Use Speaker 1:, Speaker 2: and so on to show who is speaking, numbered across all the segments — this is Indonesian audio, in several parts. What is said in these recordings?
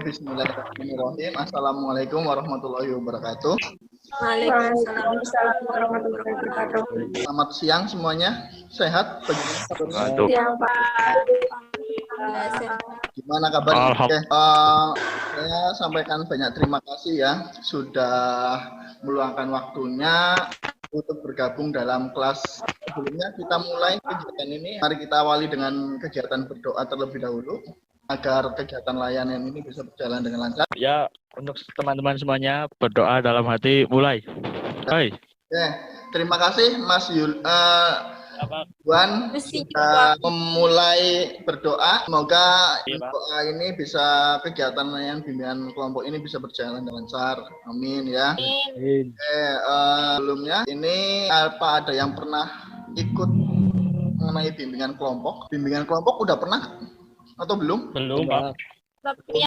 Speaker 1: Bismillahirrahmanirrahim. Assalamualaikum warahmatullahi wabarakatuh.
Speaker 2: Waalaikumsalam warahmatullahi wabarakatuh.
Speaker 1: Selamat siang semuanya. Sehat?
Speaker 2: Siang, Pak.
Speaker 1: Gimana kabarnya? Oke, saya sampaikan banyak terima kasih ya sudah meluangkan waktunya untuk bergabung dalam kelas. Sebelumnya kita mulai kegiatan ini. Mari kita awali dengan kegiatan berdoa terlebih dahulu agar kegiatan layanan ini bisa berjalan dengan lancar.
Speaker 3: Ya, untuk teman-teman semuanya berdoa dalam hati, mulai. Hai.
Speaker 1: Oke, terima kasih Mas Yuan sudah memulai berdoa. Semoga doa ini bisa kegiatan layanan bimbingan kelompok ini bisa berjalan dengan lancar. Amin ya.
Speaker 3: Amin.
Speaker 1: Sebelumnya ini apa ada yang pernah ikut mengenai bimbingan kelompok? Bimbingan kelompok udah pernah atau belum?
Speaker 3: Belum, Pak.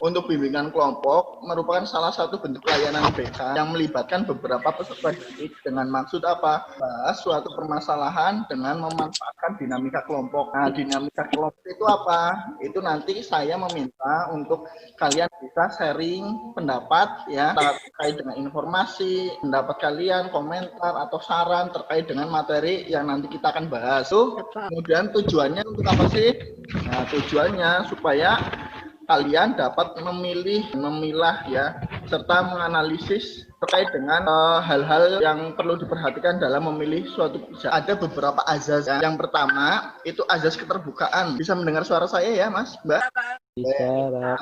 Speaker 1: Untuk bimbingan kelompok merupakan salah satu bentuk layanan BK yang melibatkan beberapa peserta didik dengan maksud apa? Bahas suatu permasalahan dengan memanfaatkan dinamika kelompok. Nah, dinamika kelompok itu apa? Itu nanti saya meminta untuk kalian bisa sharing pendapat ya terkait dengan informasi, pendapat kalian, komentar atau saran terkait dengan materi yang nanti kita akan bahas. Kemudian tujuannya untuk apa sih? Nah, tujuannya supaya kalian dapat memilah ya, serta menganalisis terkait dengan hal-hal yang perlu diperhatikan dalam memilih suatu pekerjaan. Ada beberapa azas. Yang pertama itu azas keterbukaan. Bisa mendengar suara saya ya, Mas, Mbak?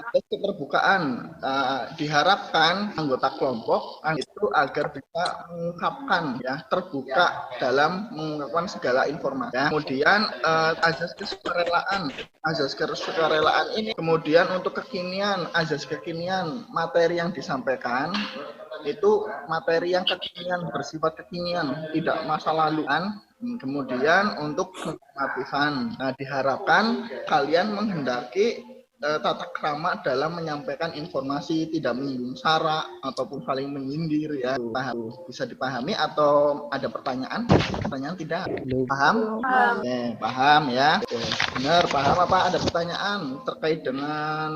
Speaker 1: Azas keterbukaan. Diharapkan anggota kelompok itu agar bisa mengungkapkan ya, terbuka dalam mengungkapkan segala informasi. Ya. Kemudian azas kesukarelaan. Azas kesukarelaan ini kemudian untuk kekinian, azas kekinian, materi yang disampaikan itu materi yang kekinian, bersifat kekinian, tidak masa laluan. Kemudian untuk pengetahuan. Nah, diharapkan kalian menghendaki tata krama dalam menyampaikan informasi, tidak menyinggung sara ataupun saling menyindir ya. Paham? Bisa dipahami atau ada pertanyaan? Pertanyaan tidak? Paham? Paham ya. Benar, paham apa? Ada pertanyaan terkait dengan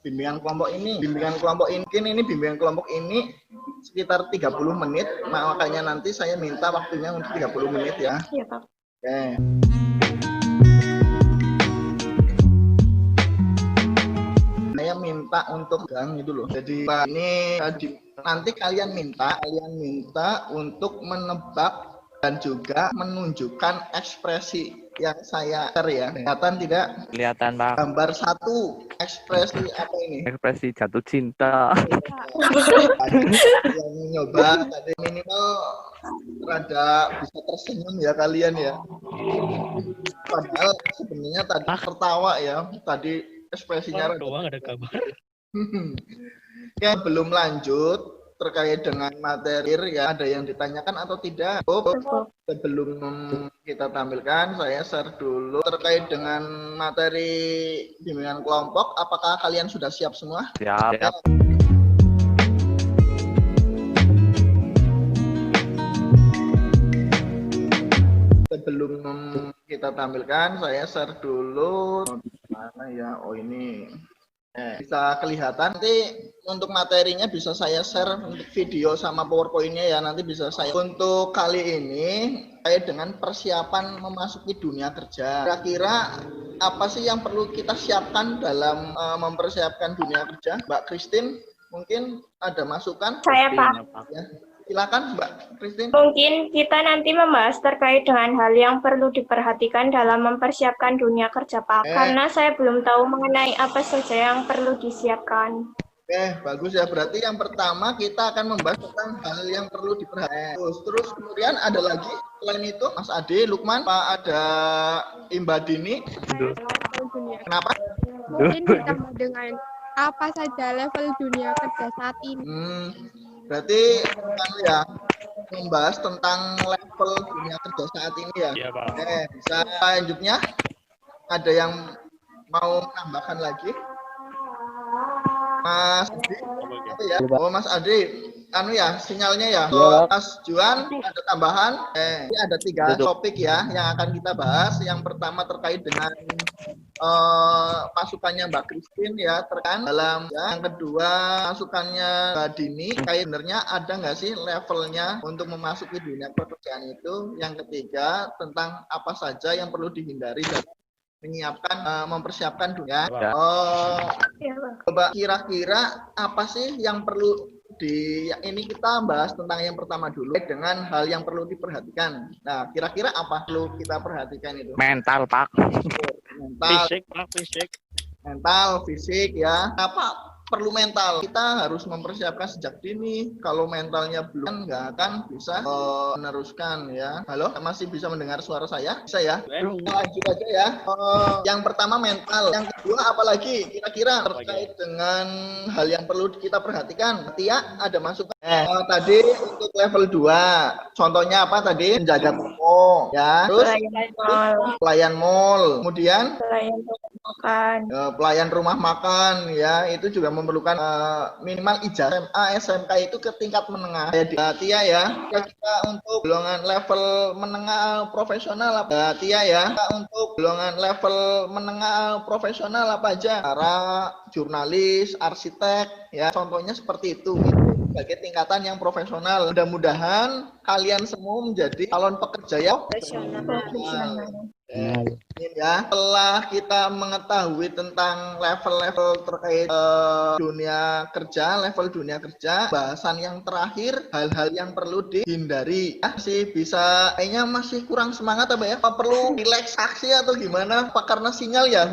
Speaker 1: bimbingan kelompok ini? Bimbingan kelompok ini bimbingan kelompok ini sekitar 30 menit, makanya nanti saya minta waktunya untuk 30 menit ya.
Speaker 2: Iya, Pak.
Speaker 1: Oke. Saya minta untuk gang itu loh. Jadi ini nanti kalian minta untuk menebak dan juga menunjukkan ekspresi yang saya share ya. Kelihatan tidak?
Speaker 3: Kelihatan, Pak.
Speaker 1: Gambar satu, ekspresi apa ini?
Speaker 3: Ekspresi jatuh cinta.
Speaker 1: Yang nyoba tadi minimal rada bisa tersenyum ya kalian ya. Padahal sebenarnya tadi tertawa ya. Tadi ekspresinya
Speaker 3: Doang ada gambar.
Speaker 1: Oke, belum lanjut terkait dengan materi ya, ada yang ditanyakan atau tidak? Sebelum kita tampilkan, saya share dulu terkait dengan materi bimbingan kelompok. Apakah kalian sudah siap semua?
Speaker 3: Siap.
Speaker 1: Sebelum kita tampilkan, saya share dulu. Mana ya? Oh ini. Bisa kelihatan nanti untuk materinya bisa saya share untuk video sama PowerPoint-nya ya, nanti bisa saya. Untuk kali ini terkait dengan persiapan memasuki dunia kerja. Kira-kira apa sih yang perlu kita siapkan dalam mempersiapkan dunia kerja? Mbak Christine, mungkin ada masukan?
Speaker 2: Saya, Pak.
Speaker 1: Ya. Silakan Mbak Christine.
Speaker 2: Mungkin kita nanti membahas terkait dengan hal yang perlu diperhatikan dalam mempersiapkan dunia kerja, Pak. Karena saya belum tahu mengenai apa saja yang perlu disiapkan.
Speaker 1: Oke, bagus ya. Berarti yang pertama kita akan membahas tentang hal yang perlu diperhatikan. Terus kemudian ada lagi selain itu, Mas Ade, Lukman, Pak, ada Imbadini. Kenapa?
Speaker 4: Mungkin ditambah dengan apa saja level dunia kerja saat ini.
Speaker 1: Berarti ya membahas tentang level dunia kerja saat ini ya.
Speaker 3: Iya, Pak.
Speaker 1: Oke, bisa lanjutnya? Ada yang mau menambahkan lagi? Mas Adi, ya. Oh Mas Adi, anu ya sinyalnya ya.
Speaker 3: Iya.
Speaker 1: Mas Juan ada tambahan. Ini ada 3 topik ya yang akan kita bahas. Yang pertama terkait dengan pasukannya Mbak Christine ya terkait dalam ya. Yang kedua pasukannya Mbak Dini kayak sebenarnya ada nggak sih levelnya untuk memasuki dunia pekerjaan itu. Yang ketiga tentang apa saja yang perlu dihindari dalam mempersiapkan dunia.
Speaker 2: Iya, Bang.
Speaker 1: Coba kira-kira apa sih yang perlu ini kita bahas tentang yang pertama dulu dengan hal yang perlu diperhatikan. Nah, kira-kira apa perlu kita perhatikan itu?
Speaker 3: Mental, Pak.
Speaker 1: Mental,
Speaker 3: Fisik, Pak, fisik.
Speaker 1: mental, fisik ya. Apa perlu mental? Kita harus mempersiapkan sejak dini. Kalau mentalnya belum, nggak akan bisa meneruskan ya. Halo, masih bisa mendengar suara saya? Bisa ya? Lanjut aja ya. Yang pertama mental. Yang kedua apalagi? Kira-kira terkait dengan hal yang perlu kita perhatikan. Tia, ada masukan? Tadi untuk level 2. Contohnya apa tadi? Menjaga toko ya. Terus pelayan mall. Kemudian
Speaker 2: Pelayan makan.
Speaker 1: pelayan rumah makan ya itu juga memerlukan minimal ijazah SMA SMK itu ke tingkat menengah ya Tia ya. Kita untuk golongan level menengah profesional apa Tia ya untuk golongan level menengah profesional apa aja para jurnalis arsitek ya contohnya seperti itu sebagai tingkatan yang profesional. Mudah-mudahan kalian semua menjadi calon pekerja ya
Speaker 2: Profesional.
Speaker 1: Ini ya, setelah kita mengetahui tentang level-level terkait dunia kerja, bahasan yang terakhir, hal-hal yang perlu dihindari. Masih bisa, kayaknya masih kurang semangat apa ya? Apa perlu relaksasi atau gimana? Apa karena sinyal ya?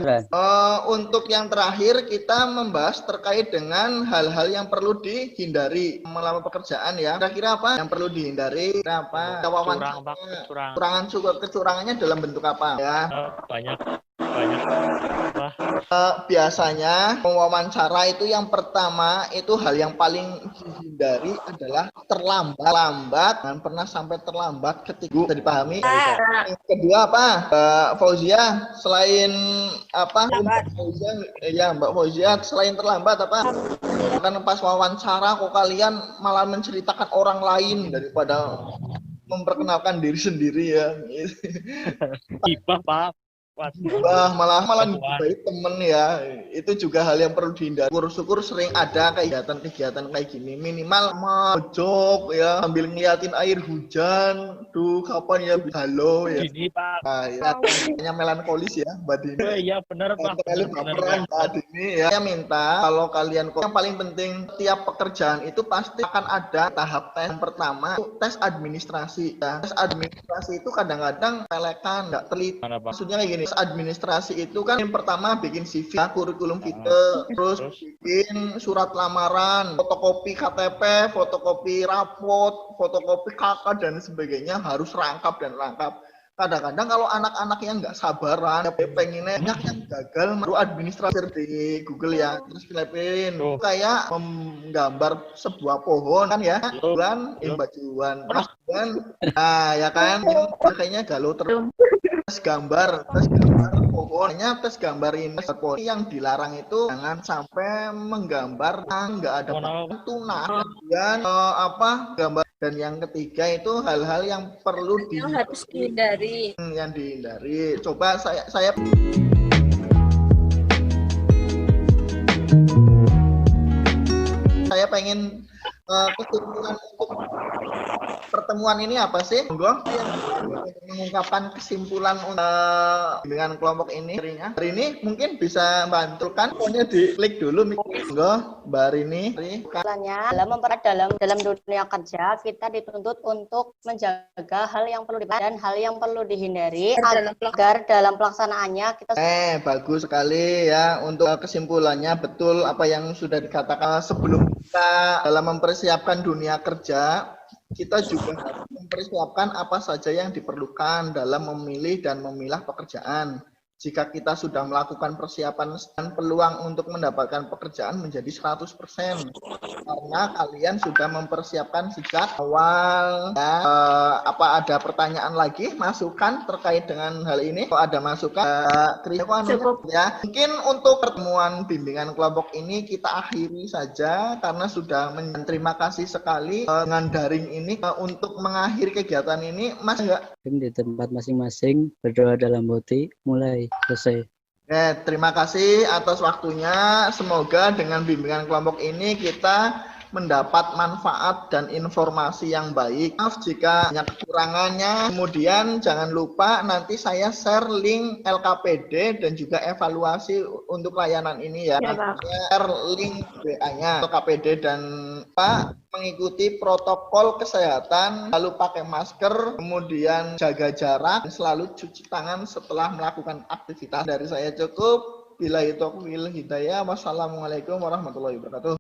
Speaker 1: Untuk yang terakhir, kita membahas terkait dengan hal-hal yang perlu dihindari melamar pekerjaan ya. Kira-kira apa yang perlu dihindari? Apa? Kecurangannya dalam bentuk apa? Ya.
Speaker 3: Banyak.
Speaker 1: Biasanya wawancara itu yang pertama itu hal yang paling dihindari adalah terlambat dan pernah sampai terlambat ketika bisa dipahami. Yang kedua apa? Mbak Fauzia selain apa? Mbak Fauzia selain terlambat apa? Kan pas wawancara kok kalian malah menceritakan orang lain daripada memperkenalkan diri sendiri ya.
Speaker 3: Hibah, Pak.
Speaker 1: Malah baik temen ya. Itu juga hal yang perlu dihindari. Syukur sering ada kegiatan kayak gini. Minimal mojok ya, sambil ngeliatin air hujan. Duh, kapan ya bisa halo ya.
Speaker 3: Ini, Pak.
Speaker 1: Nah, ya, hanya melankolis ya, Mbak Dini.
Speaker 3: Iya, benar, Pak.
Speaker 1: Benar, Mbak Dini ya. Saya minta kalau kalian yang paling penting tiap pekerjaan itu pasti akan ada tahap tes. Yang pertama itu tes administrasi. Ya. Tes administrasi itu kadang-kadang pelekan, nggak teliti. Maksudnya kayak gini. Administrasi itu kan yang pertama bikin CV, kurikulum kita, terus bikin surat lamaran, fotokopi KTP, fotokopi rapot, fotokopi KK dan sebagainya harus rangkap dan lengkap. Kadang-kadang kalau anak-anak yang nggak sabaran, pengennya banyak yang gagal meru administrasi di Google ya, terus pilih kayak menggambar sebuah pohon kan ya, bulan imbajuan, nah ya kan, kayaknya galau terus. Tes gambar pokoknya tes gambar ini yang dilarang itu jangan sampai menggambar nggak ada tunah dan gambar. Dan yang ketiga itu hal-hal yang perlu
Speaker 5: harus dihindari.
Speaker 1: Yang dihindari. Coba saya pengen kesimpulan untuk pertemuan ini apa sih? Monggo mengungkapkan kesimpulan dengan kelompok ini. Hari ini mungkin bisa bantukan pokoknya diklik dulu monggo Mbak Rini.
Speaker 5: Dalam dunia kerja kita dituntut untuk menjaga hal yang perlu dan hal yang perlu dihindari agar dalam pelaksanaannya kita
Speaker 1: bagus sekali ya untuk kesimpulannya betul apa yang sudah dikatakan sebelum kita dalam mempersiapkan dunia kerja. Kita juga harus mempersiapkan apa saja yang diperlukan dalam memilih dan memilah pekerjaan. jika kita sudah melakukan persiapan dan peluang untuk mendapatkan pekerjaan menjadi 100%. Karena kalian sudah mempersiapkan sejak awal. Ya, apa ada pertanyaan lagi, masukan terkait dengan hal ini? Kalau ada masukan,
Speaker 2: Cukup.
Speaker 1: ya. Mungkin untuk pertemuan bimbingan kelompok ini kita akhiri saja karena sudah terima kasih sekali dengan daring ini. Untuk mengakhiri kegiatan ini, Mas enggak?
Speaker 6: Di tempat masing-masing berdoa dalam hati, mulai selesai.
Speaker 1: Terima kasih atas waktunya. Semoga dengan bimbingan kelompok ini kita mendapat manfaat dan informasi yang baik. Maaf jika banyak kekurangannya. Kemudian jangan lupa nanti saya share link LKPD dan juga evaluasi untuk layanan ini ya.
Speaker 2: Ya, Pak.
Speaker 1: Share link WA-nya LKPD dan Pak mengikuti protokol kesehatan, lalu pakai masker, kemudian jaga jarak, dan selalu cuci tangan setelah melakukan aktivitas. Dari saya cukup. Bila itu hidayah. Wassalamualaikum warahmatullahi wabarakatuh.